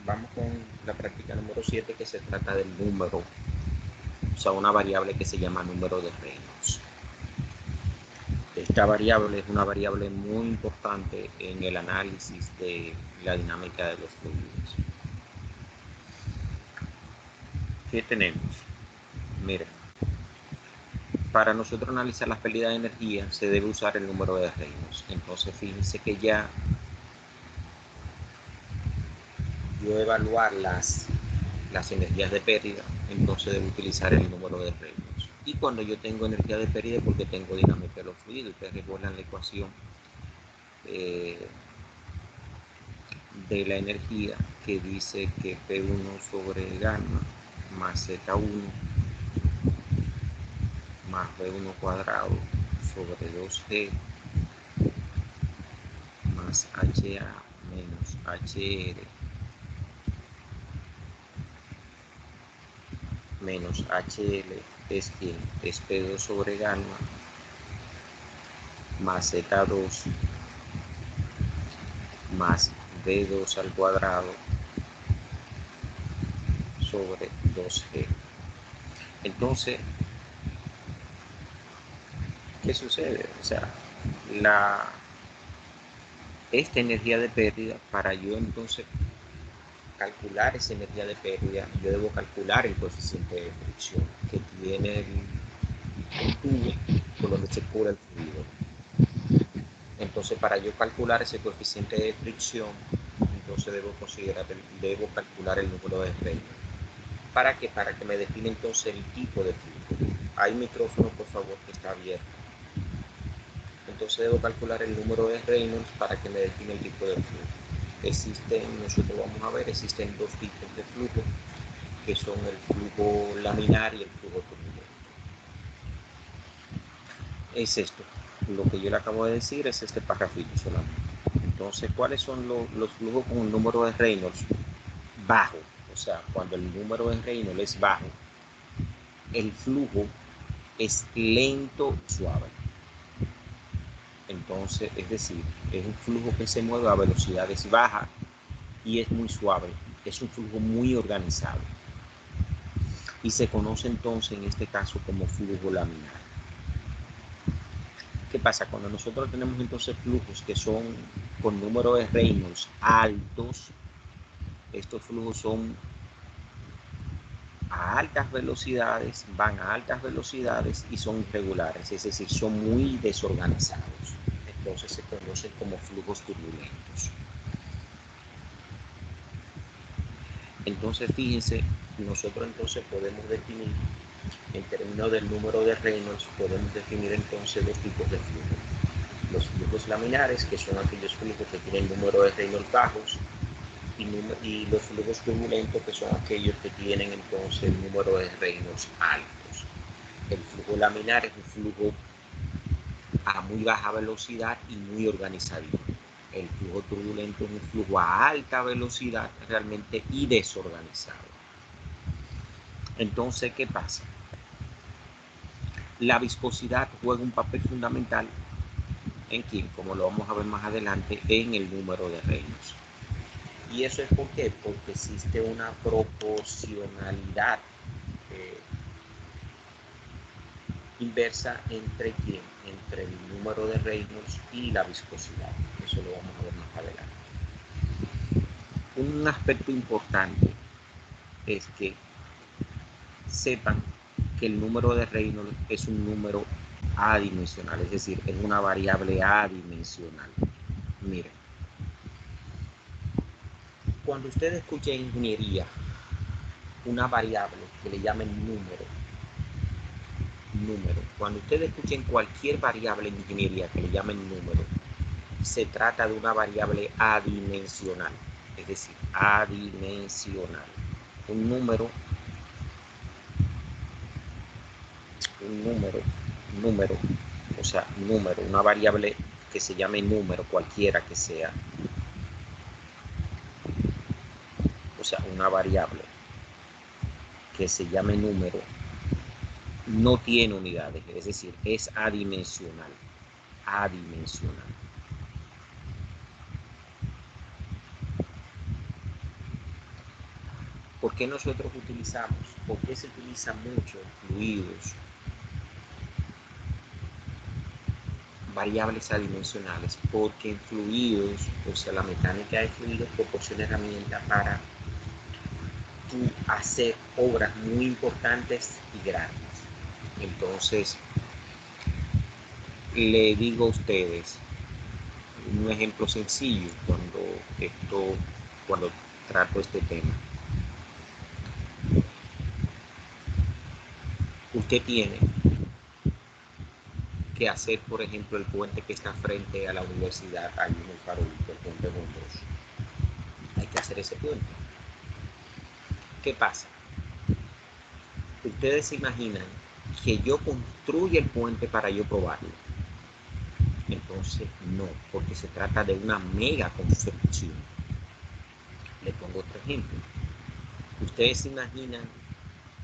vamos con la práctica número 7, que se trata del número, o sea, una variable que se llama número de Reynolds. Esta variable es una variable muy importante en el análisis de la dinámica de los fluidos. ¿Qué tenemos? Miren, para nosotros analizar las pérdidas de energía se debe usar el número de Reynolds. Entonces fíjense que ya yo evaluar las energías de pérdida, entonces debo utilizar el número de Reynolds. Y cuando yo tengo energía de pérdida, porque tengo dinámica de los fluidos, ustedes recuerdan la ecuación de la energía que dice que P1 sobre gamma más Z1 más B1 cuadrado sobre 2G más HA menos HR menos HL es que es P2 sobre gamma más Z2 más B2 al cuadrado sobre 2G. Entonces, ¿qué sucede? O sea, esta energía de pérdida, para yo entonces calcular esa energía de pérdida, yo debo calcular el coeficiente de fricción que tiene el tubo por donde circula el fluido. Entonces, para yo calcular ese coeficiente de fricción, entonces debo calcular el número de Reynolds. ¿Para qué? Para que me define entonces el tipo de flujo. Hay micrófono, por favor, que está abierto. Entonces debo calcular el número de Reynolds para que me define el tipo de flujo. Nosotros vamos a ver, existen dos tipos de flujo, que son el flujo laminar y el flujo turbulento. Es esto, lo que yo le acabo de decir es este párrafito solamente. Entonces, ¿cuáles son los flujos con un número de Reynolds bajo? O sea, cuando el número de Reynolds es bajo, el flujo es lento, suave. Entonces, es decir, es un flujo que se mueve a velocidades bajas y es muy suave. Es un flujo muy organizado. Y se conoce entonces en este caso como flujo laminar. ¿Qué pasa? Cuando nosotros tenemos entonces flujos que son con números de Reynolds altos, estos flujos son a altas velocidades, van a altas velocidades y son irregulares, es decir, son muy desorganizados. Entonces se conocen como flujos turbulentos. Entonces fíjense, nosotros entonces podemos definir, en términos del número de Reynolds, podemos definir entonces dos tipos de flujos. Los flujos laminares, que son aquellos flujos que tienen número de Reynolds bajos, y los flujos turbulentos, que son aquellos que tienen entonces el número de Reynolds altos. El flujo laminar es un flujo a muy baja velocidad y muy organizadito. El flujo turbulento es un flujo a alta velocidad realmente y desorganizado. Entonces, ¿qué pasa? La viscosidad juega un papel fundamental en quién, como lo vamos a ver más adelante, en el número de Reynolds. ¿Y eso es por qué? Porque existe una proporcionalidad inversa entre quién, entre el número de Reynolds y la viscosidad. Eso lo vamos a ver más adelante. Un aspecto importante es que sepan que el número de Reynolds es un número adimensional, es decir, es una variable adimensional. Miren, cuando usted escucha en ingeniería una variable que le llamen número, cuando usted escuchen cualquier variable en ingeniería que le llamen número, se trata de una variable adimensional, es decir, adimensional. Un número, o sea, una variable que se llame número, cualquiera que sea, o sea, una variable que se llame número, no tiene unidades, es decir, es adimensional. Adimensional. ¿Por qué nosotros utilizamos? ¿Por qué se utiliza mucho fluidos, variables adimensionales? Porque en fluidos, o sea, la mecánica de fluidos proporciona herramientas para tú hacer obras muy importantes y grandes. Entonces, le digo a ustedes un ejemplo sencillo cuando trato este tema. Usted tiene que hacer, por ejemplo, el puente que está frente a la universidad, ahí en el Farolito, el puente Montrose. Hay que hacer ese puente. ¿Qué pasa? Ustedes se imaginan que yo construya el puente para yo probarlo. Entonces, no, porque se trata de una mega construcción. Le pongo otro ejemplo. Ustedes se imaginan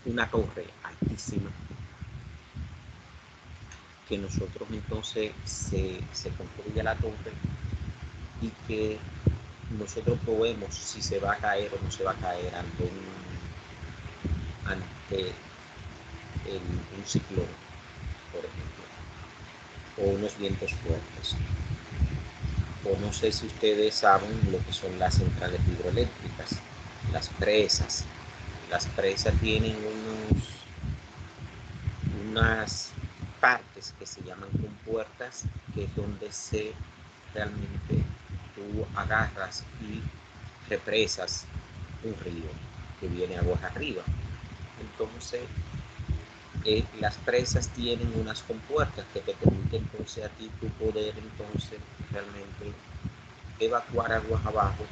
una torre altísima que nosotros entonces se construye la torre y que nosotros probemos si se va a caer o no se va a caer ante un ciclón, por ejemplo, o unos vientos fuertes. O no sé si ustedes saben lo que son las centrales hidroeléctricas, las presas. Las presas tienen unas partes que se llaman compuertas, que es donde realmente tú agarras y represas un río que viene aguas arriba. Entonces, las presas tienen unas compuertas que te permiten entonces a ti tu poder entonces realmente evacuar aguas abajo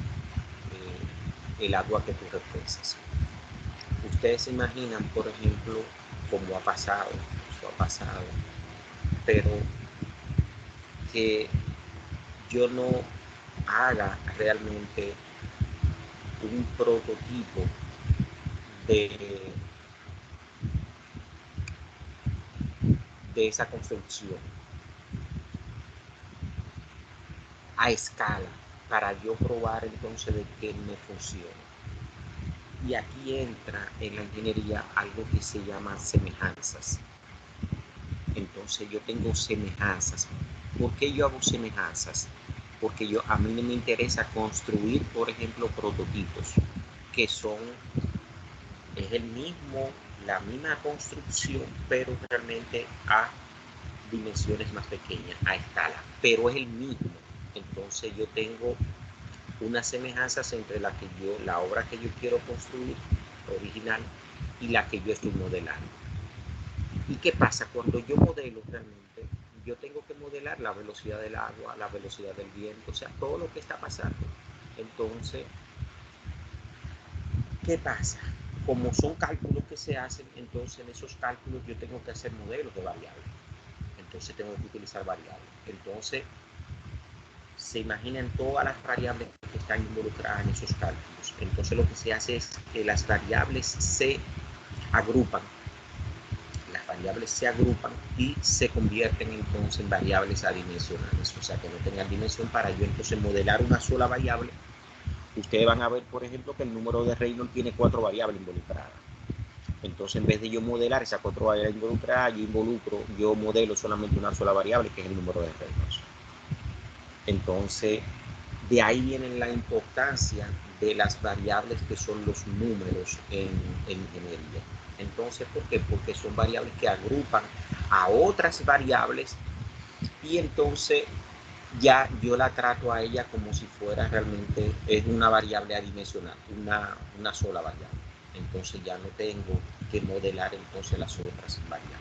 el agua que tú represas. Ustedes se imaginan, por ejemplo, cómo ha pasado, eso ha pasado, pero que yo no haga realmente un prototipo de, de esa construcción a escala para yo probar entonces de que me funciona. Y aquí entra en la ingeniería algo que se llama semejanzas. Entonces yo tengo semejanzas. ¿Por qué yo hago semejanzas? Porque a mí me interesa construir, por ejemplo, prototipos que es la misma construcción, pero realmente a dimensiones más pequeñas, a escala, pero es el mismo. Entonces yo tengo unas semejanzas entre la obra que yo quiero construir original y la que yo estoy modelando. ¿Y qué pasa? Cuando yo modelo realmente, yo tengo que modelar la velocidad del agua, la velocidad del viento, o sea, todo lo que está pasando. Entonces, ¿qué pasa? Como son cálculos que se hacen, entonces en esos cálculos yo tengo que hacer modelos de variables. Entonces tengo que utilizar variables. Entonces, se imaginan todas las variables que están involucradas en esos cálculos. Entonces lo que se hace es que las variables se agrupan. Las variables se agrupan y se convierten entonces en variables adimensionales. O sea, que no tengan dimensión para yo entonces modelar una sola variable. Ustedes van a ver, por ejemplo, que el número de Reynolds tiene 4 variables involucradas. Entonces, en vez de yo modelar esas 4 variables involucradas, yo modelo solamente una sola variable, que es el número de Reynolds. Entonces, de ahí viene la importancia de las variables que son los números en ingeniería. Entonces, ¿por qué? Porque son variables que agrupan a otras variables y entonces ya yo la trato a ella como si fuera realmente es una variable adimensional, una sola variable. Entonces ya no tengo que modelar entonces las otras variables.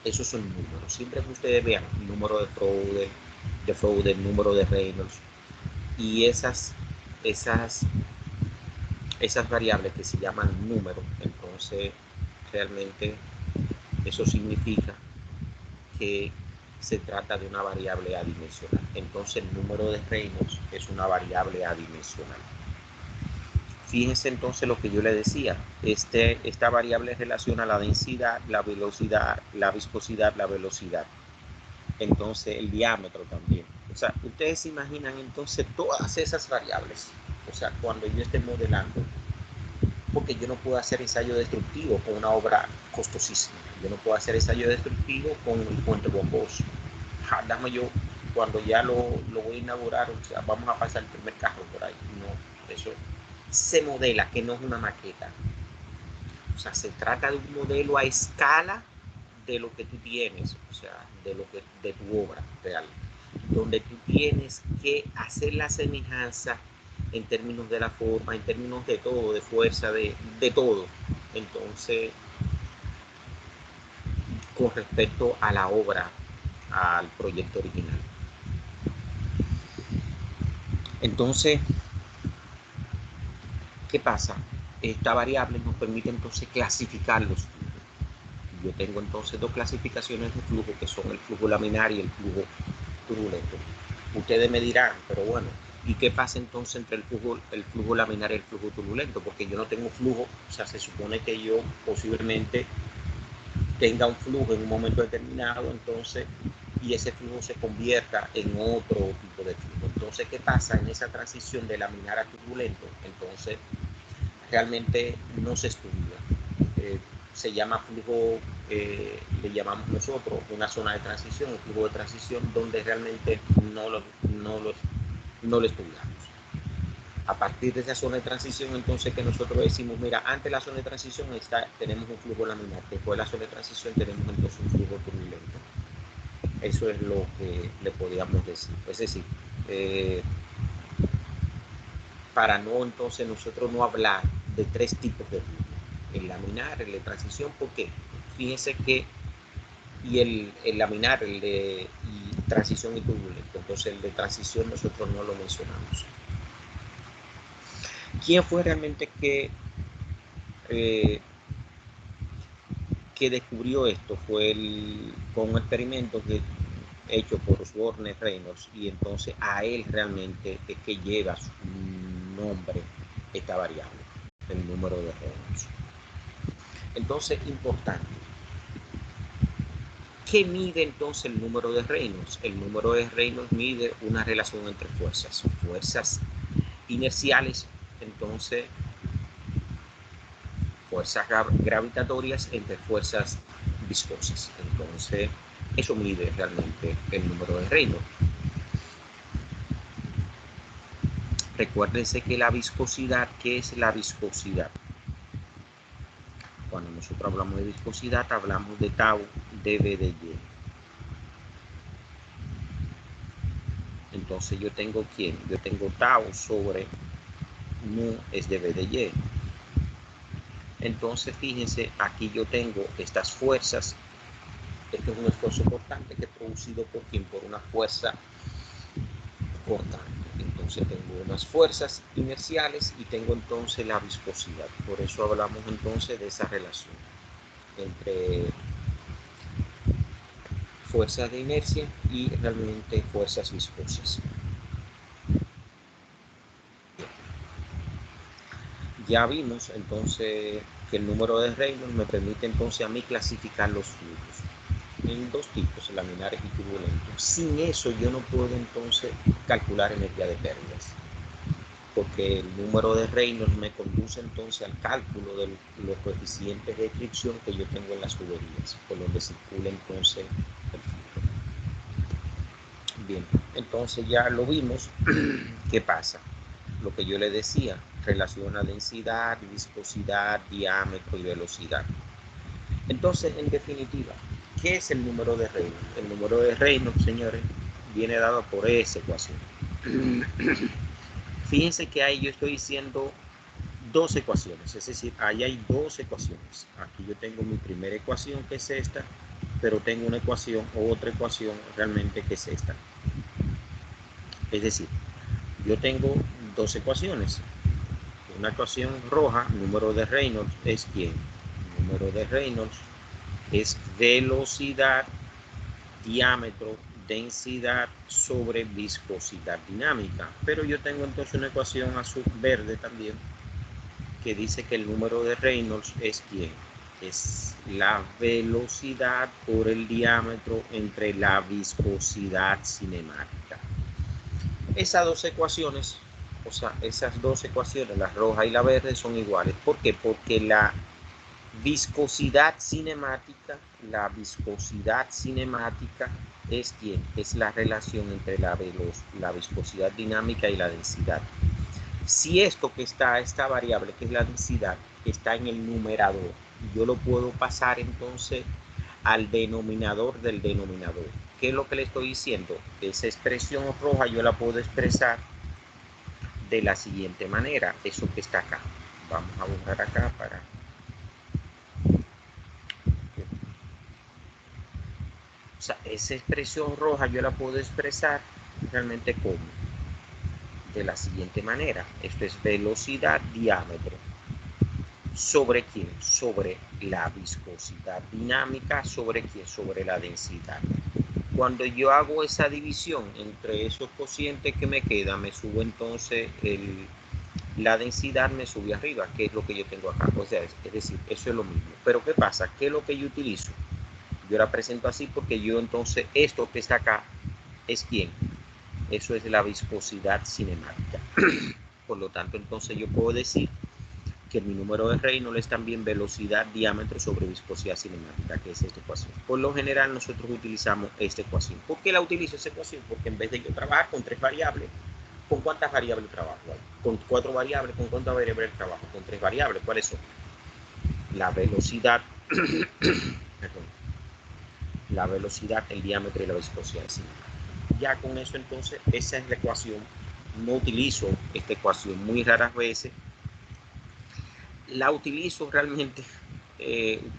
Esos son números. Siempre que ustedes vean el número de Frode, el número de Reynolds y esas variables que se llaman números, entonces realmente eso significa que se trata de una variable adimensional. Entonces el número de Reynolds es una variable adimensional. Fíjense entonces lo que yo le decía, esta variable relaciona la densidad, la velocidad, la viscosidad, la velocidad. Entonces el diámetro también. O sea, ustedes se imaginan entonces todas esas variables. O sea, cuando yo esté modelando porque yo no puedo hacer ensayo destructivo con una obra costosísima. Yo no puedo hacer ensayo destructivo con el puente bomboso. Dame yo, cuando ya lo voy a inaugurar, o sea, vamos a pasar el primer carro por ahí. No, eso se modela, que no es una maqueta. O sea, se trata de un modelo a escala de lo que tú tienes, o sea, de tu obra real, donde tú tienes que hacer la semejanza en términos de la forma, en términos de todo, de fuerza, de todo. Entonces, con respecto a la obra, al proyecto original. Entonces, ¿qué pasa? Esta variable nos permite entonces clasificar los flujos. Yo tengo entonces dos clasificaciones de flujo, que son el flujo laminar y el flujo turbulento. Ustedes me dirán, pero bueno, ¿y qué pasa entonces entre el flujo laminar y el flujo turbulento? Porque yo no tengo flujo, o sea, se supone que yo posiblemente tenga un flujo en un momento determinado, entonces, y ese flujo se convierta en otro tipo de flujo. Entonces, ¿qué pasa en esa transición de laminar a turbulento? Entonces, realmente no se estudia. Se llama flujo, le llamamos nosotros una zona de transición, un flujo de transición donde realmente no lo estudiamos. A partir de esa zona de transición, entonces, que nosotros decimos, mira, antes de la zona de transición tenemos un flujo laminar, después de la zona de transición tenemos entonces un flujo turbulento. Eso es lo que le podríamos decir. Es decir, para no entonces nosotros no hablar de tres tipos de flujo, el laminar, el de transición, ¿por qué? Fíjense que y el laminar, el de y transición y turbulento, entonces el de transición nosotros no lo mencionamos. ¿Quién fue realmente que descubrió esto? Fue con un experimento hecho por Osborne Reynolds, y entonces a él realmente es que lleva su nombre esta variable, el número de Reynolds. Entonces, importante. ¿Qué mide entonces el número de Reynolds? El número de Reynolds mide una relación entre fuerzas inerciales, entonces fuerzas gravitatorias entre fuerzas viscosas. Entonces, eso mide realmente el número de Reynolds. Recuérdense que la viscosidad, ¿qué es la viscosidad? Cuando nosotros hablamos de viscosidad, hablamos de tau dB de Y. Entonces yo tengo ¿quién? Yo tengo tau sobre mu es dB de Y. Entonces fíjense, aquí yo tengo estas fuerzas. Este es un esfuerzo cortante que es producido por ¿quién? Por una fuerza cortante. Entonces tengo unas fuerzas inerciales y tengo entonces la viscosidad. Por eso hablamos entonces de esa relación entre fuerzas de inercia y realmente fuerzas viscosas. Ya vimos entonces que el número de Reynolds me permite entonces a mí clasificar los flujos en dos tipos, laminares y turbulentos. Sin eso yo no puedo entonces calcular energía de pérdidas, porque el número de Reynolds me conduce entonces al cálculo de los coeficientes de fricción que yo tengo en las tuberías, por donde circula entonces el flujo. Bien, entonces ya lo vimos. ¿Qué pasa? Lo que yo le decía, relaciona densidad, viscosidad, diámetro y velocidad. Entonces, en definitiva, ¿qué es el número de Reynolds? El número de Reynolds, señores, viene dado por esa ecuación. Fíjense que ahí yo estoy diciendo dos ecuaciones, es decir, ahí hay dos ecuaciones. Aquí yo tengo mi primera ecuación, que es esta, pero tengo una ecuación o otra ecuación realmente que es esta. Es decir, yo tengo dos ecuaciones. Una ecuación roja, número de Reynolds es ¿quién? Número de Reynolds es velocidad, diámetro, densidad sobre viscosidad dinámica. Pero yo tengo entonces una ecuación azul verde también que dice que el número de Reynolds es ¿quién? Es la velocidad por el diámetro entre la viscosidad cinemática. Esas dos ecuaciones o sea, esas dos ecuaciones, la roja y la verde, son iguales. ¿Por qué? Porque la viscosidad cinemática es ¿quién? Es la relación entre la viscosidad dinámica y la densidad. Si esto que está, esta variable, que es la densidad, está en el numerador, yo lo puedo pasar entonces al denominador del denominador. ¿Qué es lo que le estoy diciendo? Esa expresión roja yo la puedo expresar de la siguiente manera, eso que está acá. Vamos a buscar acá para... O sea, esa expresión roja yo la puedo expresar realmente como de la siguiente manera. Esto es velocidad diámetro. ¿Sobre quién? Sobre la viscosidad dinámica. ¿Sobre quién? Sobre la densidad. Cuando yo hago esa división entre esos cocientes que me quedan, me subo entonces la densidad, me sube arriba, que es lo que yo tengo acá. O sea, es decir, eso es lo mismo. Pero ¿qué pasa? ¿Qué es lo que yo utilizo? Yo la presento así porque yo entonces, esto que está acá, ¿es quién? Eso es la viscosidad cinemática. Por lo tanto, entonces yo puedo decir que mi número de Reynolds es también velocidad diámetro sobre viscosidad cinemática, que es esta ecuación. Por lo general nosotros utilizamos esta ecuación. ¿Por qué la utilizo esta ecuación? Porque en vez de yo trabajar con 3 variables, ¿con cuántas variables trabajo? Con 4 variables, ¿con cuántas variables trabajo? Con 3 variables. ¿Cuáles son? La velocidad, perdón, la velocidad, el diámetro y la viscosidad cinemática. Ya con eso entonces, esa es la ecuación. No utilizo esta ecuación muy raras veces. La utilizo realmente,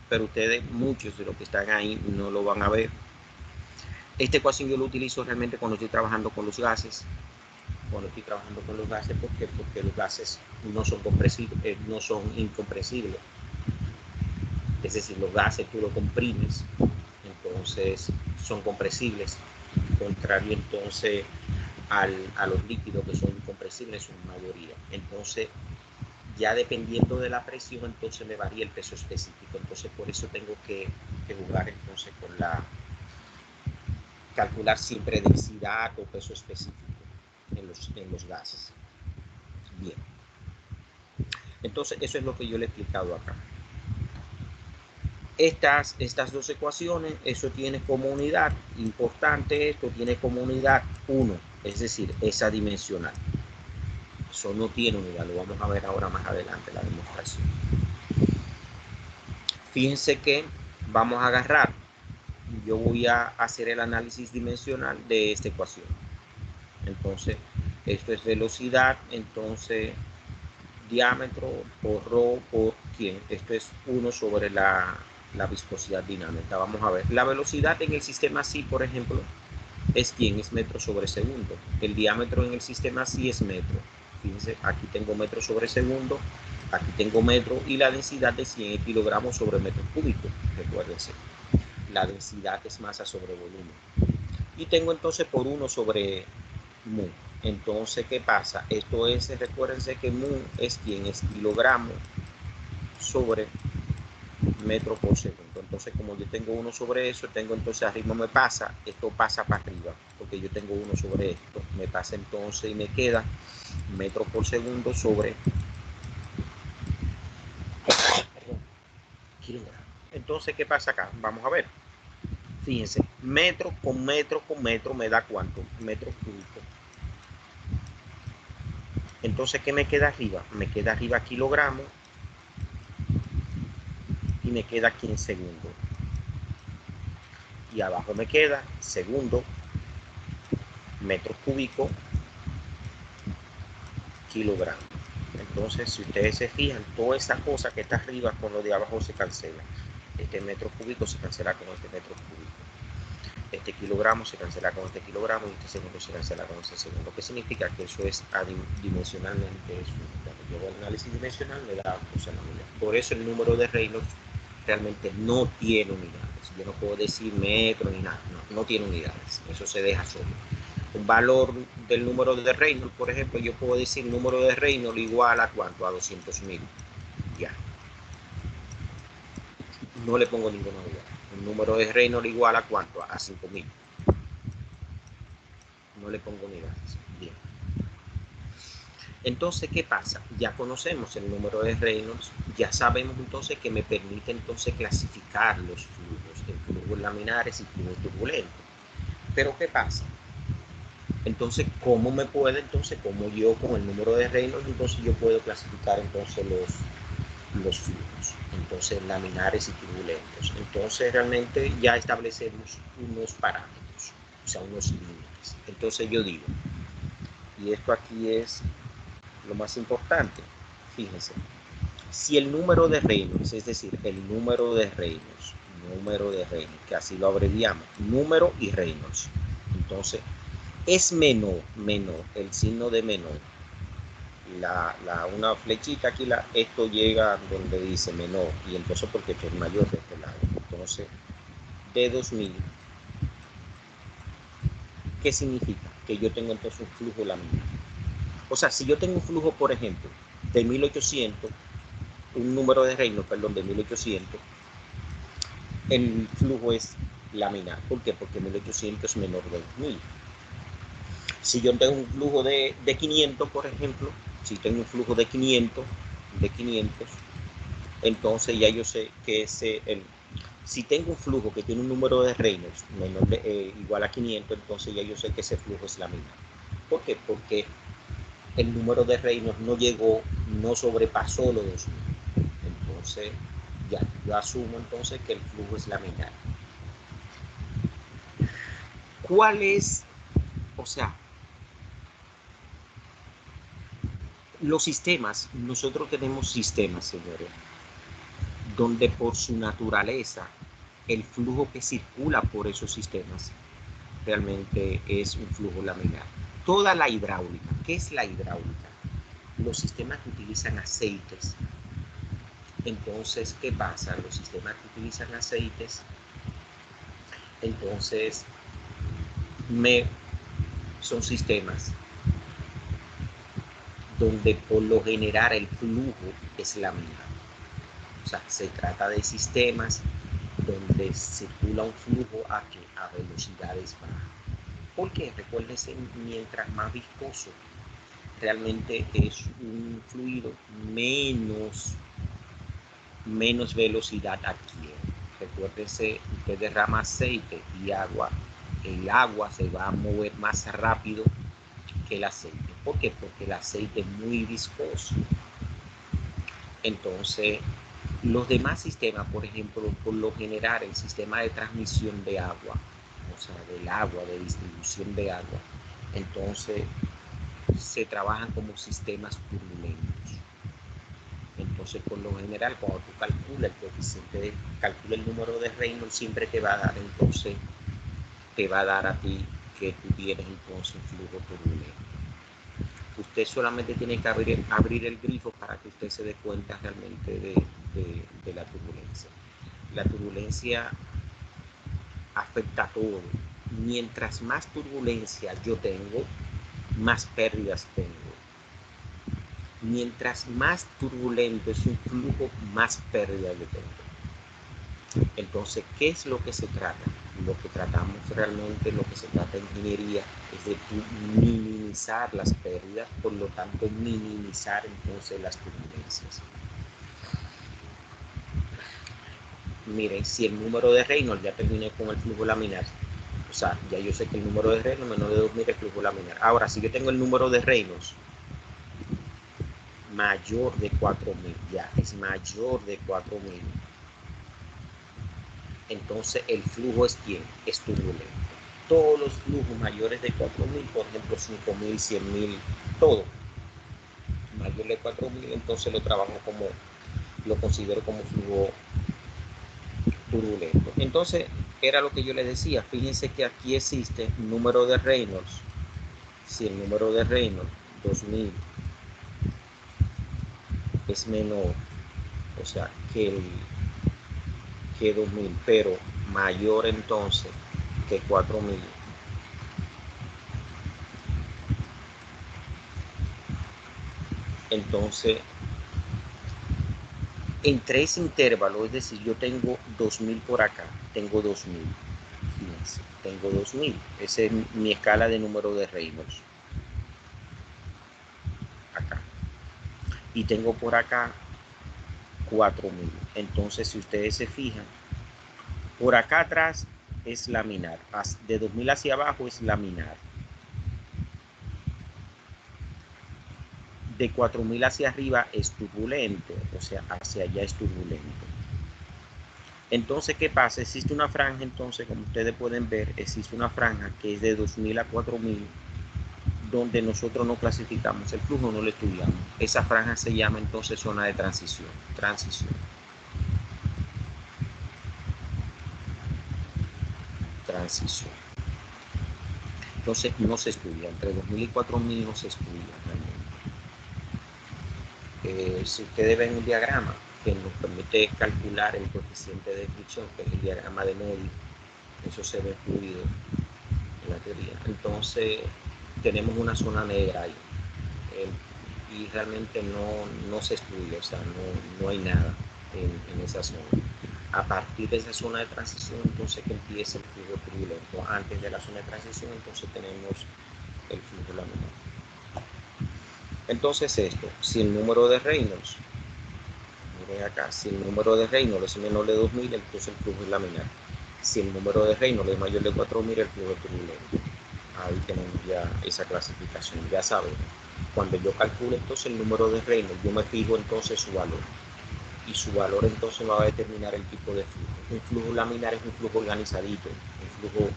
pero ustedes, muchos de los que están ahí, no lo van a ver. Esta ecuación yo lo utilizo realmente cuando estoy trabajando con los gases. Cuando estoy trabajando con los gases, ¿por qué? Porque los gases no son compresibles, no son incompresibles. Es decir, los gases tú los comprimes, entonces son compresibles. Contrario entonces a los líquidos que son incompresibles en su mayoría. Entonces, ya dependiendo de la presión, entonces me varía el peso específico. Entonces, por eso tengo que jugar entonces con calcular siempre densidad o peso específico en los gases. Bien. Entonces, eso es lo que yo le he explicado acá. Estas dos ecuaciones, eso tiene como unidad, importante esto, tiene como unidad 1, es decir, esa dimensional. Eso no tiene unidad, lo vamos a ver ahora más adelante, la demostración. Fíjense que vamos a agarrar, yo voy a hacer el análisis dimensional de esta ecuación. Entonces, esto es velocidad, entonces diámetro por rho por quién. Esto es 1 sobre la viscosidad dinámica. Vamos a ver. La velocidad en el sistema SI, por ejemplo, es quién, es metro sobre segundo. El diámetro en el sistema SI es metro. Fíjense, aquí tengo metro sobre segundo, aquí tengo metro y la densidad de 100 kilogramos sobre metro cúbico. Recuérdense, la densidad es masa sobre volumen. Y tengo entonces por 1 sobre mu. Entonces, ¿qué pasa? Esto es, recuérdense que mu es quién, es kilogramo sobre metro por segundo. Entonces, como yo tengo 1 sobre eso, tengo entonces arriba me pasa, esto pasa para arriba, porque yo tengo 1 sobre esto, me pasa entonces y me queda metro por segundo sobre kilogramo. Entonces, ¿qué pasa acá? Vamos a ver. Fíjense, metro con metro con metro me da ¿cuánto? Metros cúbicos. Entonces, ¿qué me queda arriba? Me queda arriba kilogramo y me queda aquí en segundo. Y abajo me queda segundo, metros cúbicos, kilogramo. Entonces, si ustedes se fijan, toda esa cosa que está arriba con lo de abajo se cancela. Este metro cúbico se cancela con este metro cúbico. Este kilogramo se cancela con este kilogramo y este segundo se cancela con este segundo. ¿Qué significa? Que eso es dimensionalmente eso. Cuando yo hago el análisis dimensional me da cosa la unidad. Por eso el número de Reynolds realmente no tiene unidades. Yo no puedo decir metro ni nada. No tiene unidades. Eso se deja solo. Un valor del número de Reynolds, por ejemplo, yo puedo decir número de Reynolds igual a ¿cuánto? A 200.000. Ya. No le pongo ninguna unidad. Un número de Reynolds igual a ¿cuánto? A 5.000. No le pongo unidades. Bien. Entonces, ¿qué pasa? Ya conocemos el número de Reynolds, ya sabemos entonces que me permite entonces clasificar los flujos en flujos laminares y flujos turbulentos. Pero ¿qué pasa? Entonces, ¿cómo me puede entonces, como yo con el número de Reynolds, entonces yo puedo clasificar entonces los flujos, entonces laminares y turbulentos? Entonces realmente ya establecemos unos parámetros, o sea, unos límites. Entonces yo digo, y esto aquí es lo más importante, fíjense, si el número de Reynolds, es decir, el número de Reynolds, que así lo abreviamos, número y Reynolds, entonces es menor, el signo de menor, una flechita aquí, esto llega donde dice menor, y entonces porque esto es mayor de este lado, entonces de 2000, ¿qué significa? Que yo tengo entonces un flujo laminar. O sea, si yo tengo un flujo, por ejemplo, de 1800, un número de Reynolds, perdón, de 1800, el flujo es laminar. ¿Por qué? Porque 1800 es menor de 2000. Si yo tengo un flujo de 500, por ejemplo, si tengo un flujo de 500, entonces ya yo sé que si tengo un flujo que tiene un número de Reynolds menor igual a 500, entonces ya yo sé que ese flujo es laminar. ¿Por qué? Porque el número de Reynolds no sobrepasó los 2000. Entonces, ya, yo asumo entonces que el flujo es laminar. ¿Cuál es? O sea, los sistemas, nosotros tenemos sistemas, señores, donde por su naturaleza el flujo que circula por esos sistemas realmente es un flujo laminar. Toda la hidráulica, ¿qué es la hidráulica? Los sistemas que utilizan aceites. Entonces, ¿qué pasa? Los sistemas que utilizan aceites, entonces, son sistemas donde por lo general el flujo es laminar. O sea, se trata de sistemas donde circula un flujo a velocidades bajas. Porque recuérdense, mientras más viscoso realmente es un fluido, menos velocidad adquiere. Recuérdense, usted derrama aceite y agua, el agua se va a mover más rápido que el aceite. ¿Por qué? Porque el aceite es muy viscoso. Entonces, los demás sistemas, por ejemplo, por lo general, el sistema de transmisión de agua, o sea, del agua, de distribución de agua, entonces se trabajan como sistemas turbulentos. Entonces, por lo general, cuando tú calculas el coeficiente, calcula el número de Reynolds, siempre te va a dar, entonces, te va a dar a ti que tú tienes entonces un flujo turbulento. Usted solamente tiene que abrir el grifo para que usted se dé cuenta realmente de la turbulencia. La turbulencia afecta a todo. Mientras más turbulencia yo tengo, más pérdidas tengo. Mientras más turbulento es un flujo, más pérdidas yo tengo. Entonces, ¿qué es lo que se trata? Lo que tratamos realmente, lo que se trata en ingeniería, es de minimizar las pérdidas, por lo tanto, minimizar entonces las turbulencias. Miren, si el número de Reynolds, ya terminé con el flujo laminar, o sea, ya yo sé que el número de Reynolds menor de 2000 es flujo laminar. Ahora, si yo tengo el número de Reynolds mayor de 4000, ya es mayor de 4000, entonces el flujo es ¿quién? Es turbulento. Todos los flujos mayores de 4000, por ejemplo 5000, 100.000, todo mayor de 4000, entonces lo considero como flujo turbulento. Entonces era lo que yo les decía, fíjense que aquí existe un número de Reynolds. Si el número de Reynolds 2000 es menor, o sea, que 2000, pero mayor entonces que 4000, entonces entre ese intervalo, es decir, yo tengo 2000 por acá, tengo 2000, fíjense, tengo 2000, esa es mi escala de número de Reynolds, acá. y tengo por acá 4000. Entonces, si ustedes se fijan, por acá atrás es laminar, de 2000 hacia abajo es laminar, de 4000 hacia arriba es turbulento, o sea, hacia allá es turbulento. Entonces, ¿qué pasa? Existe una franja, entonces, como ustedes pueden ver, existe una franja que es de 2000 a 4000, donde nosotros no clasificamos el flujo, no lo estudiamos. Esa franja se llama entonces zona de transición. Transición. Entonces no se estudia, entre 2000 y 4000 no se estudia realmente. Si ustedes ven un diagrama que nos permite calcular el coeficiente de fricción, que es el diagrama de Modi, eso se ve fluido en la teoría. Entonces tenemos una zona negra ahí. Y realmente no se estudia, o sea, no hay nada en esa zona. A partir de esa zona de transición, entonces que empieza el flujo turbulento. Antes de la zona de transición, entonces tenemos el flujo laminar. Entonces esto, si el número de Reynolds, miren acá, si el número de Reynolds es menor de 2000, entonces el flujo es laminar. Si el número de Reynolds es mayor de 4000, el flujo es turbulento. Ahí tenemos ya esa clasificación, ya sabemos. Cuando yo calculo entonces el número de Reynolds, yo me fijo entonces su valor. Y su valor entonces va a determinar el tipo de flujo. Un flujo laminar es un flujo organizadito, un flujo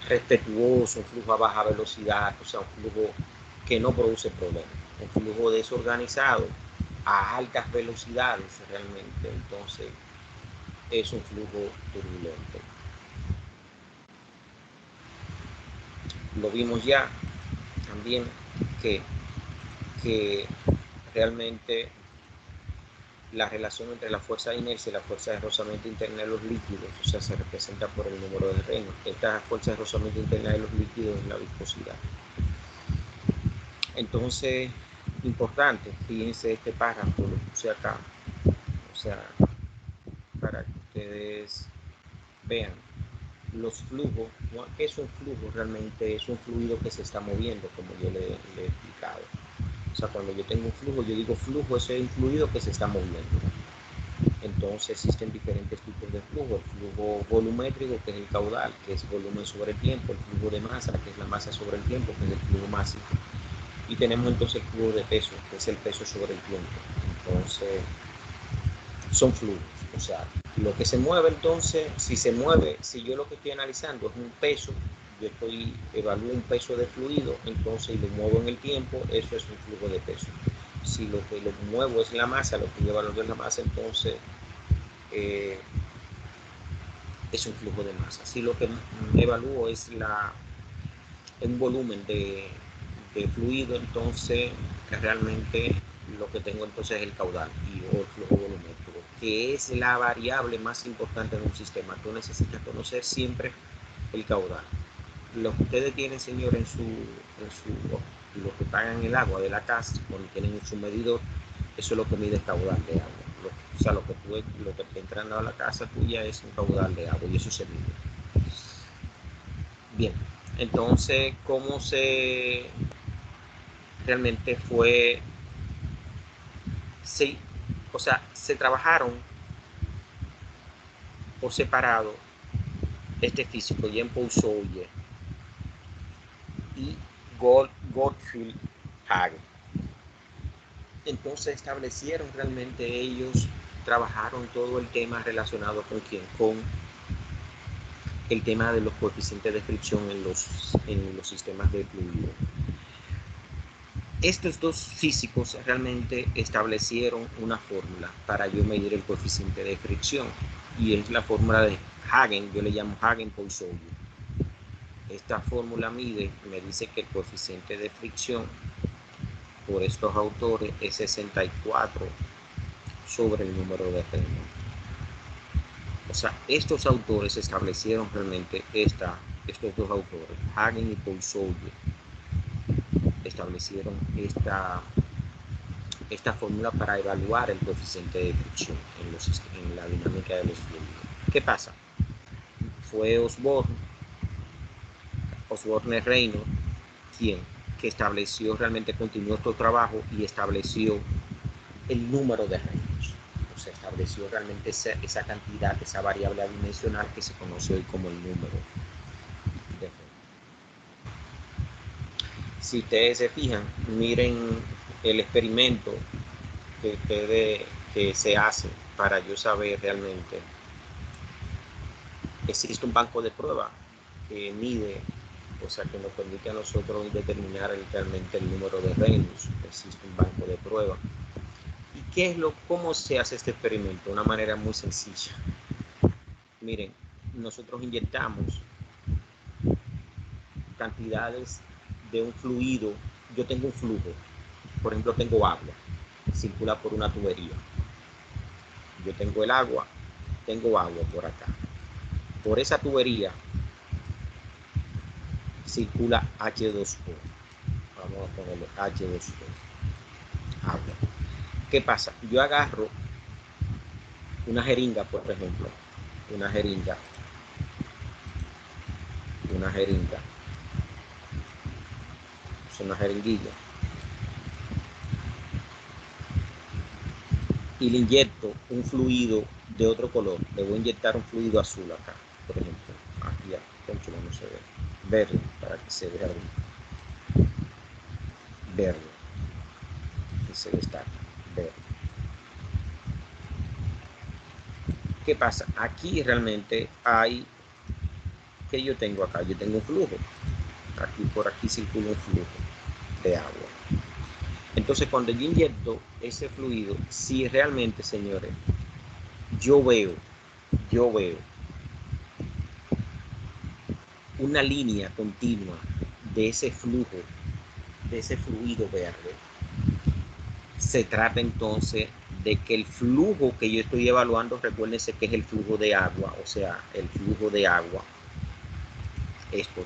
respetuoso, un flujo a baja velocidad, o sea, un flujo que no produce problemas. Un flujo desorganizado a altas velocidades realmente, entonces es un flujo turbulento. Lo vimos ya también que realmente la relación entre la fuerza de inercia y la fuerza de rozamiento interna de los líquidos, o sea, se representa por el número de Reynolds. Esta fuerza de rozamiento interna de los líquidos es la viscosidad. Entonces, importante, fíjense este párrafo, lo puse acá, o sea, para que ustedes vean los flujos. ¿Qué es un flujo? Realmente es un fluido que se está moviendo, como yo le he explicado. O sea, cuando yo tengo un flujo, yo digo flujo, ese es un fluido que se está moviendo. Entonces existen diferentes tipos de flujo. El flujo volumétrico, que es el caudal, que es volumen sobre el tiempo. El flujo de masa, que es la masa sobre el tiempo, que es el flujo másico. Y tenemos entonces el flujo de peso, que es el peso sobre el tiempo. Entonces, son flujos. O sea, lo que se mueve entonces, si se mueve, si yo lo que estoy analizando es un peso, yo evalúo un peso de fluido, entonces lo muevo en el tiempo, eso es un flujo de peso. Si lo que lo muevo es la masa, lo que yo evalúo es la masa, entonces es un flujo de masa. Si lo que evalúo es un volumen de fluido, entonces realmente lo que tengo entonces es el caudal o el flujo volumétrico, que es la variable más importante de un sistema. Tú necesitas conocer siempre el caudal. Lo que ustedes tienen, señor, lo que pagan el agua de la casa, cuando tienen su medidor, eso es lo que mide el caudal de agua. O sea, lo que te entra a la casa tuya es un caudal de agua y eso se mide. Bien, entonces, ¿cómo realmente fue? Sí, o sea, se trabajaron por separado este físico, Jean-Paul Sauger y Gottfried Hagen. Entonces establecieron realmente ellos, trabajaron todo el tema relacionado con quién, con el tema de los coeficientes de fricción en los sistemas de fluido. Estos dos físicos realmente establecieron una fórmula para yo medir el coeficiente de fricción y es la fórmula de Hagen, yo le llamo Hagen-Poiseuille. Esta fórmula me dice que el coeficiente de fricción por estos autores es 64 sobre el número de Reynolds. O sea, estos autores establecieron realmente estos dos autores, Hagen y Poiseuille, establecieron esta fórmula para evaluar el coeficiente de fricción en la dinámica de los fluidos. ¿Qué pasa? Fue Osborne Reynolds quien que estableció, realmente continuó este trabajo y estableció el número de Reynolds. Se estableció realmente esa cantidad, esa variable adimensional que se conoce hoy como el número de Reynolds. Si ustedes se fijan, miren el experimento que se hace para yo saber realmente. Existe un banco de prueba que mide, o sea, que nos permite a nosotros determinar realmente el número de Reynolds. Existe un banco de prueba. ¿Y cómo se hace este experimento? De una manera muy sencilla. Miren, nosotros inyectamos cantidades de un fluido. Yo tengo un flujo, por ejemplo, tengo agua, circula por una tubería. Yo tengo agua por acá. Por esa tubería circula H2O. Vamos a ponerle H2O. Agua. ¿Qué pasa? Yo agarro una jeringa, por ejemplo, una jeringa, es una jeringuilla, y le inyecto un fluido de otro color. Le voy a inyectar un fluido azul acá, por ejemplo. Aquí ya, no se ve. Verde, para que se vea verde. Y se destaca, verde. ¿Qué pasa? Aquí realmente hay, ¿qué yo tengo acá? Yo tengo un flujo. Aquí por aquí circula un flujo de agua. Entonces, cuando yo inyecto ese fluido, si realmente, señores, yo veo una línea continua de ese flujo, de ese fluido verde, se trata entonces de que el flujo que yo estoy evaluando, recuérdense que es el flujo de agua, o sea, el flujo de agua,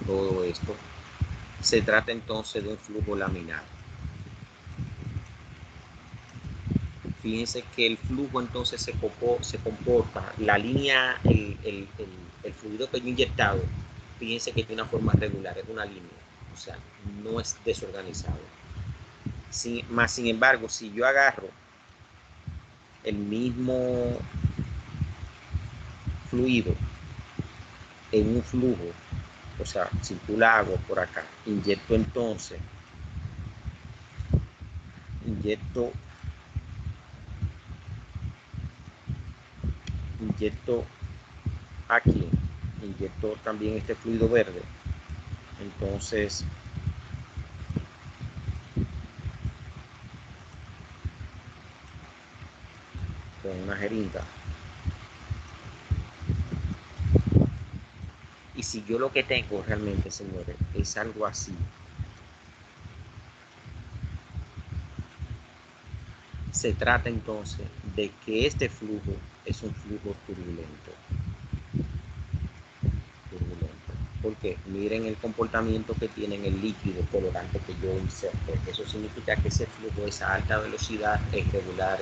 todo esto, se trata entonces de un flujo laminar. Fíjense que el flujo entonces se comporta, la línea, el fluido que yo he inyectado, fíjense que tiene una forma regular, es una línea, o sea, no es desorganizado. Sin embargo, si yo agarro el mismo fluido en un flujo, o sea, circula agua por acá, inyecto aquí, inyecto también este fluido verde, entonces con una jeringa, y si yo lo que tengo realmente, señores, es algo así, se trata entonces de que este flujo es un flujo turbulento. Porque miren el comportamiento que tiene el líquido colorante que yo inserto. Eso significa que ese flujo es a alta velocidad, es irregular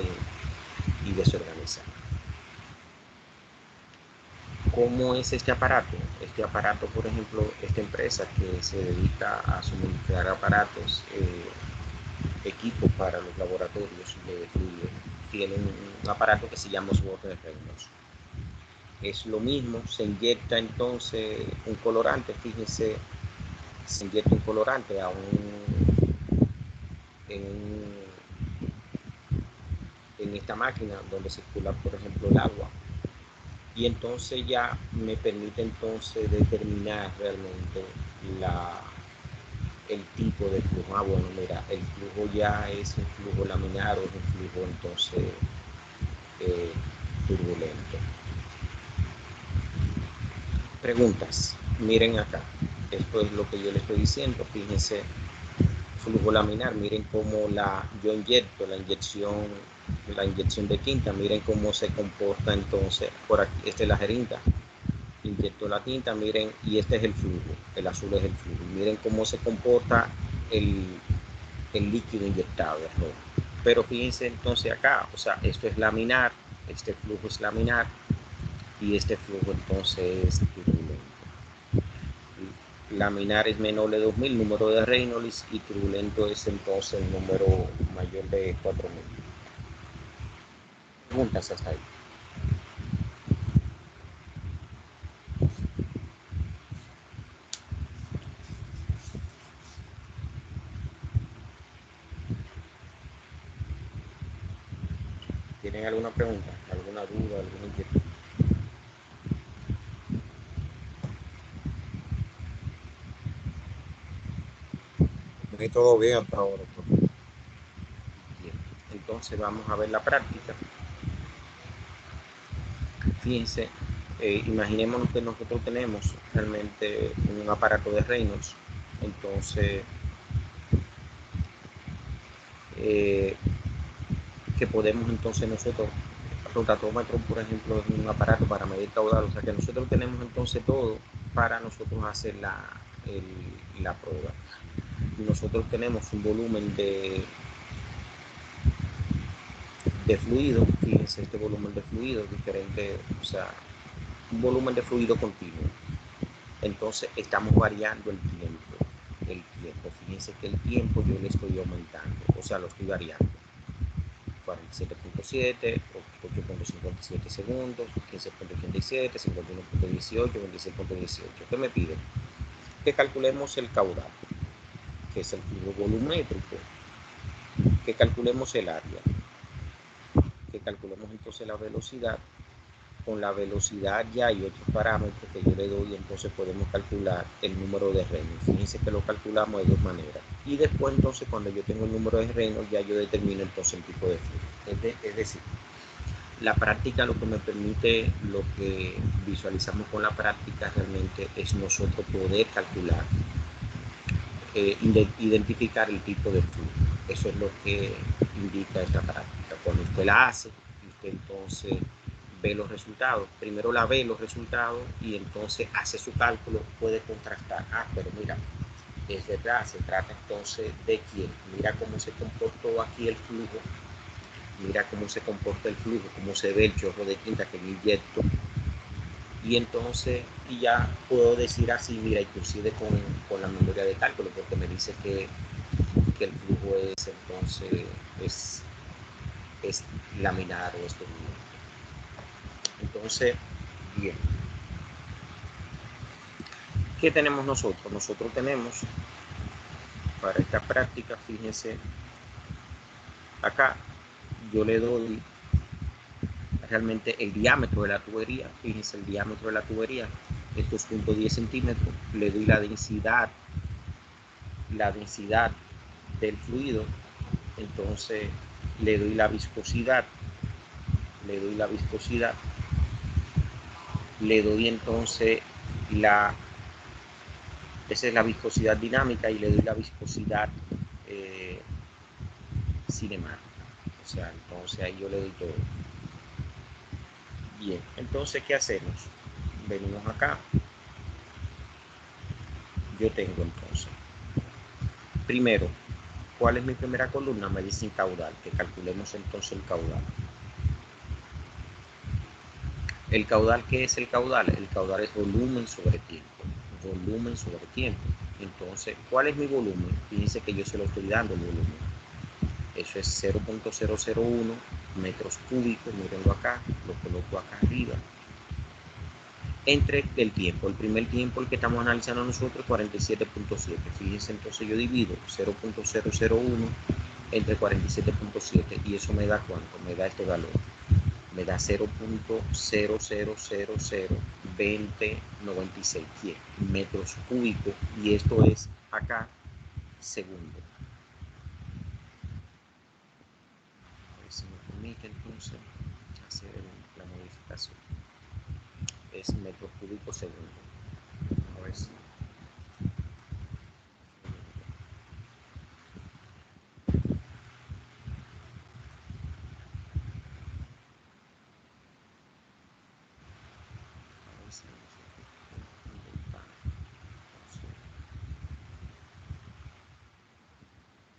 y desorganizado. ¿Cómo es este aparato? Este aparato, por ejemplo, esta empresa que se dedica a suministrar aparatos, equipos para los laboratorios de fluido, tienen un aparato que se llama Osborne Reynolds. Es lo mismo, se inyecta entonces un colorante, fíjense, se inyecta un colorante en esta máquina donde circula, por ejemplo, el agua, y entonces ya me permite entonces determinar realmente el tipo de flujo. Bueno, mira, el flujo ya es un flujo laminar o es un flujo entonces turbulento. Preguntas, miren acá, esto es lo que yo les estoy diciendo, fíjense, flujo laminar, miren cómo yo inyecto la inyección de tinta, miren cómo se comporta entonces, por aquí, esta es la jeringa, inyecto la tinta, miren, y este es el flujo, el azul es el flujo, miren cómo se comporta el líquido inyectado, ¿no? Pero fíjense entonces acá, o sea, esto es laminar, este flujo es laminar, y este flujo entonces es turbulento. Laminar es menor de 2000, número de Reynolds, y turbulento es entonces el número mayor de 4000. Preguntas hasta ahí. ¿Tienen alguna pregunta, alguna duda, alguna inquietud? Y todo bien hasta ahora. Bien, entonces vamos a ver la práctica. Fíjense, imaginémonos que nosotros tenemos realmente un aparato de Reynolds. Entonces, que podemos entonces nosotros, rotatómetro por ejemplo es un aparato para medir caudal, o sea que nosotros tenemos entonces todo para nosotros hacer la prueba. Y nosotros tenemos un volumen de fluido, fíjense este volumen de fluido diferente, o sea, un volumen de fluido continuo. Entonces estamos variando el tiempo, fíjense que el tiempo yo le estoy aumentando, o sea, lo estoy variando. 47.7, 8.57 segundos, 15.87, 51.18, 26.18. ¿Qué me piden? Que calculemos el caudal, que es el flujo volumétrico, que calculemos el área, que calculemos entonces la velocidad. Con la velocidad ya hay otros parámetros que yo le doy, entonces podemos calcular el número de Reynolds. Fíjense que lo calculamos de dos maneras. Y después entonces cuando yo tengo el número de Reynolds ya yo determino entonces el tipo de flujo. Es decir, la práctica lo que me permite, lo que visualizamos con la práctica realmente es nosotros poder calcular, identificar el tipo de flujo. Eso es lo que indica esta práctica. Cuando usted la hace, usted entonces ve los resultados. Primero la ve los resultados y entonces hace su cálculo, puede contrastar. Pero mira, es verdad, se trata entonces de quién. Mira cómo se comportó aquí el flujo. Mira cómo se comporta el flujo, cómo se ve el chorro de tinta que me inyecto. Y entonces, y ya puedo decir así, mira, inclusive con la memoria de cálculo, porque me dice que el flujo es entonces es laminar o es turbulento. Entonces, bien. ¿Qué tenemos nosotros? Nosotros tenemos para esta práctica, fíjense, acá yo le doy realmente el diámetro de la tubería, fíjense el diámetro de la tubería, esto es 0.10 centímetros, le doy la densidad del fluido, entonces le doy la viscosidad, le doy entonces esa es la viscosidad dinámica y le doy la viscosidad cinemática. O sea, entonces ahí yo le doy todo. Bien, entonces, ¿qué hacemos? Venimos acá. Yo tengo entonces, primero, ¿cuál es mi primera columna? Me dicen caudal, que calculemos entonces el caudal. ¿El caudal qué es el caudal? El caudal es volumen sobre tiempo. Volumen sobre tiempo. Entonces, ¿cuál es mi volumen? Fíjense que yo se lo estoy dando el volumen. Eso es 0.001 metros cúbicos. Mírenlo acá, lo coloco acá arriba. Entre el tiempo, el primer tiempo, el que estamos analizando nosotros, 47.7. Fíjense, entonces yo divido 0.001 entre 47.7 y eso me da ¿cuánto? Me da este valor. Me da 0.00002096 metros cúbicos y esto es acá segundo. A ver si me permite entonces hacer la modificación. Es metros cúbicos segundo. A ver si.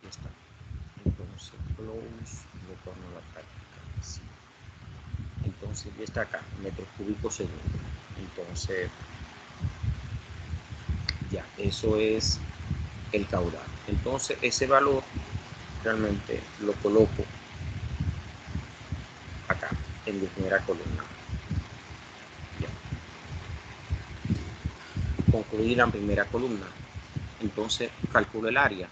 Ya está. Entonces, close, retorno a la práctica. Sí. Entonces, ya está acá, metros cúbicos segundo. Entonces, ya, eso es el caudal. Entonces, ese valor realmente lo coloco acá. en mi primera columna. Ya. Concluí la primera columna. Entonces calculo el área.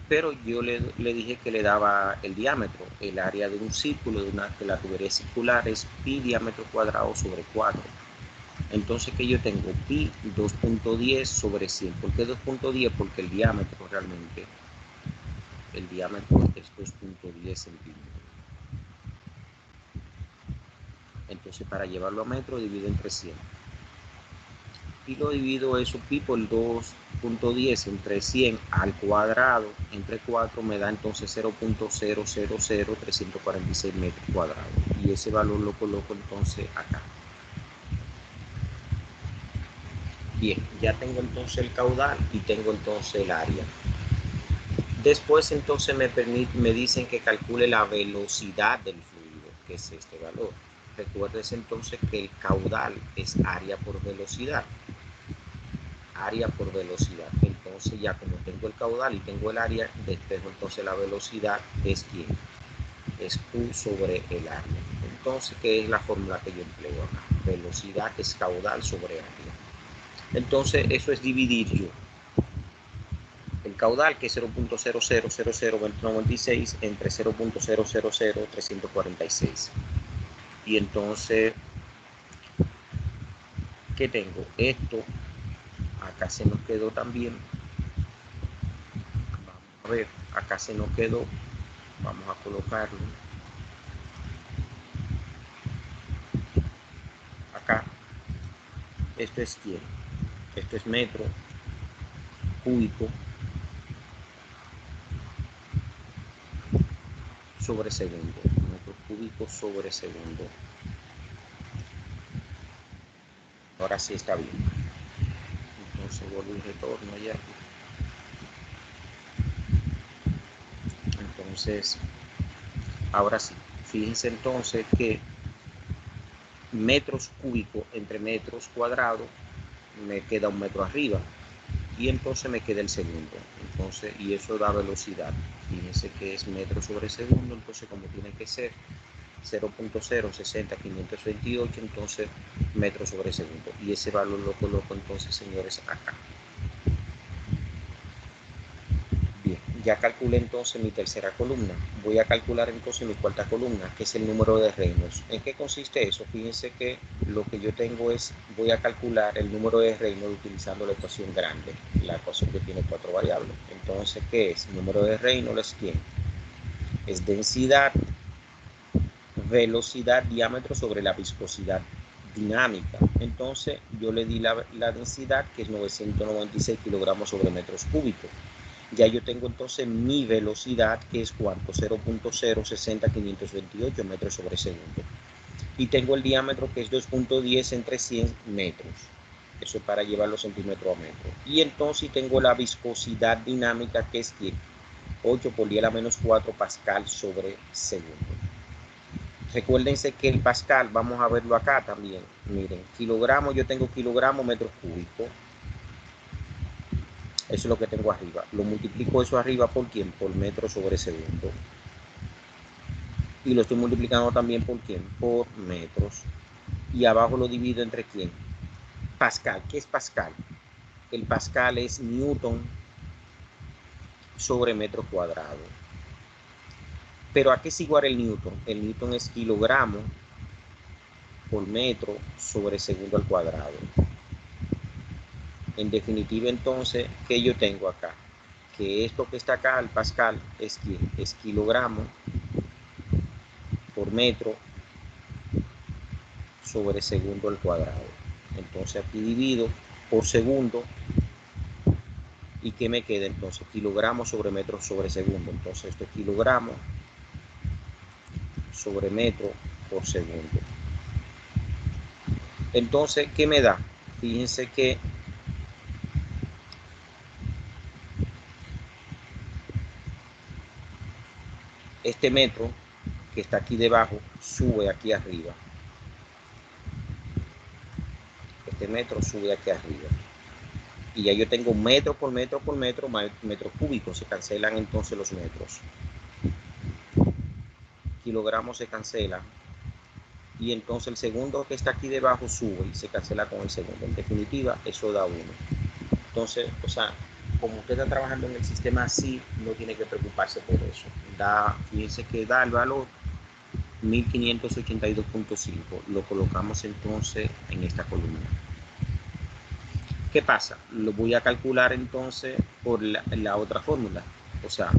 Pero yo le dije que le daba el diámetro. El área de un círculo, de la tubería circular, es pi diámetro cuadrado sobre 4. Entonces, que yo tengo pi 2.10 sobre 100. ¿Por qué 2.10? Porque el diámetro realmente, el diámetro es 2.10 centímetros. Entonces, para llevarlo a metro, divido entre 100. Y lo divido eso, pi por 2.10 entre 100 al cuadrado, entre 4, me da entonces 0.000346 metros cuadrados. Y ese valor lo coloco entonces acá. Bien, ya tengo entonces el caudal y tengo entonces el área. Después entonces me dicen que calcule la velocidad del fluido, que es este valor. Recuérdese entonces que el caudal es área por velocidad. Área por velocidad. Entonces ya como tengo el caudal y tengo el área, despejo entonces la velocidad es ¿quién? Es Q sobre el área. Entonces, ¿qué es la fórmula que yo empleo acá? Velocidad es caudal sobre área. Entonces, eso es dividir yo el caudal, que es 0.000096, entre 0.000346. Y entonces, ¿qué tengo? Esto, acá se nos quedó también. Vamos a ver, acá se nos quedó. Vamos a colocarlo. Acá. Esto es ¿quién? Esto es metro cúbico sobre segundo. Metro cúbico sobre segundo. Ahora sí está bien. Entonces vuelvo y retorno allá. Entonces, ahora sí. Fíjense entonces que metros cúbicos entre metros cuadrados me queda un metro arriba. Y entonces me queda el segundo. Entonces, y eso da velocidad. Fíjense que es metro sobre segundo. Entonces, como tiene que ser 0.060528, entonces metro sobre segundo. Y ese valor lo coloco entonces, señores, acá. Bien, ya calculé entonces mi tercera columna. Voy a calcular entonces mi cuarta columna, que es el número de Reynolds. ¿En qué consiste eso? Fíjense que lo que yo tengo es, voy a calcular el número de Reynolds utilizando la ecuación grande, la ecuación que tiene 4 variables. Entonces, ¿qué es? El número de Reynolds es ¿quién? Es densidad, velocidad, diámetro sobre la viscosidad dinámica. Entonces, yo le di la densidad, que es 996 kilogramos sobre metros cúbicos. Ya yo tengo entonces mi velocidad, que es ¿cuánto? 0.060528 metros sobre segundo. Y tengo el diámetro, que es 2.10 entre 100 metros. Eso es para llevar los centímetros a metros. Y entonces tengo la viscosidad dinámica, que es ¿quién? 8 por 10 a la menos 4 pascal sobre segundo. Recuérdense que el pascal, vamos a verlo acá también. Miren, kilogramos, yo tengo kilogramos, metros cúbicos. Eso es lo que tengo arriba. Lo multiplico eso arriba por ¿quién? Por metro sobre segundo. Y lo estoy multiplicando también por ¿quién? Por metros. Y abajo lo divido entre ¿quién? Pascal. ¿Qué es pascal? El pascal es newton sobre metro cuadrado. Pero ¿a qué es igual el newton? El newton es kilogramo por metro sobre segundo al cuadrado. En definitiva, entonces, ¿qué yo tengo acá? Que esto que está acá, el pascal, es ¿quién? Es kilogramo por metro sobre segundo al cuadrado. Entonces aquí divido por segundo. ¿Y qué me queda entonces? Kilogramos sobre metro sobre segundo. Entonces esto es kilogramos sobre metro por segundo. Entonces, ¿qué me da? Fíjense que este metro que está aquí debajo sube aquí arriba. Este metro sube aquí arriba. Y ya yo tengo metro por metro por metro, metros cúbicos. Se cancelan entonces los metros. kilogramos se cancela y entonces el segundo que está aquí debajo sube y se cancela con el segundo. En definitiva, eso da 1. Entonces, o sea, como usted está trabajando en el sistema así, no tiene que preocuparse por eso. Fíjense que da el valor 1582.5. Lo colocamos entonces en esta columna. ¿Qué pasa? Lo voy a calcular entonces por la otra fórmula. O sea,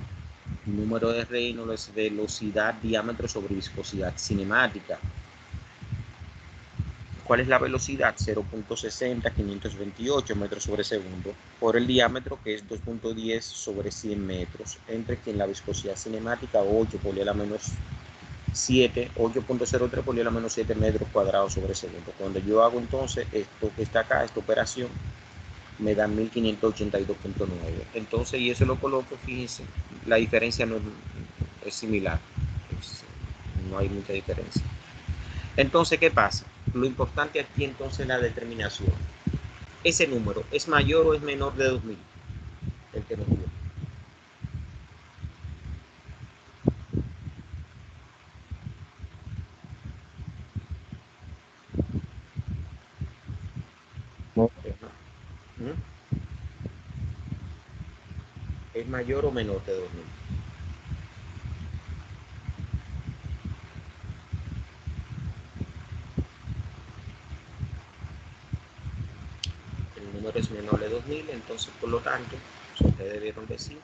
número de Reynolds es velocidad, diámetro sobre viscosidad cinemática. ¿Cuál es la velocidad? 0.60, 528 metros sobre segundo, por el diámetro, que es 2.10 sobre 100 metros, entre que en la viscosidad cinemática 8 por la menos 7, 8.03 por la menos 7 metros cuadrados sobre segundo. Cuando yo hago entonces esto que está acá, esta operación, me da 1582.9. Entonces, y eso lo coloco, fíjense, la diferencia no es similar, no hay mucha diferencia. Entonces, ¿qué pasa? Lo importante aquí entonces es la determinación. Ese número, ¿es mayor o es menor de 2000? El que nos dio. No, ¿Es mayor o menor de 2000? El número es menor de 2000, entonces por lo tanto, ustedes debieron decir,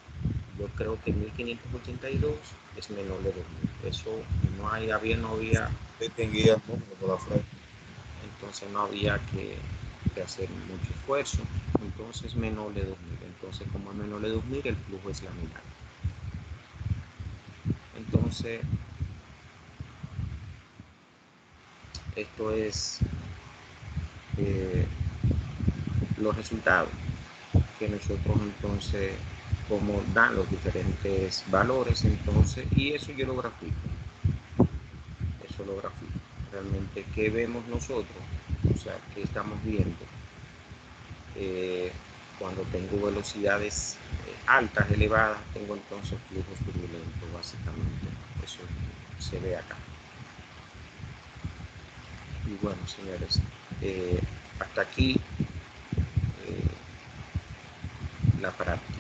yo creo que 1582 es menor de 2000. Eso no había, distinguía el número por la frente. entonces no había que hacer mucho esfuerzo. Entonces menor de 2000. Entonces, como es menor de 2000, el flujo es laminar. Entonces, esto es los resultados que nosotros entonces, como dan los diferentes valores, entonces, y eso yo lo grafico. Eso lo grafico. Realmente, ¿qué vemos nosotros? O sea, ¿qué estamos viendo? Cuando tengo velocidades altas, elevadas, tengo entonces flujos turbulentos, básicamente. Eso se ve acá. Y bueno, señores, hasta aquí la práctica.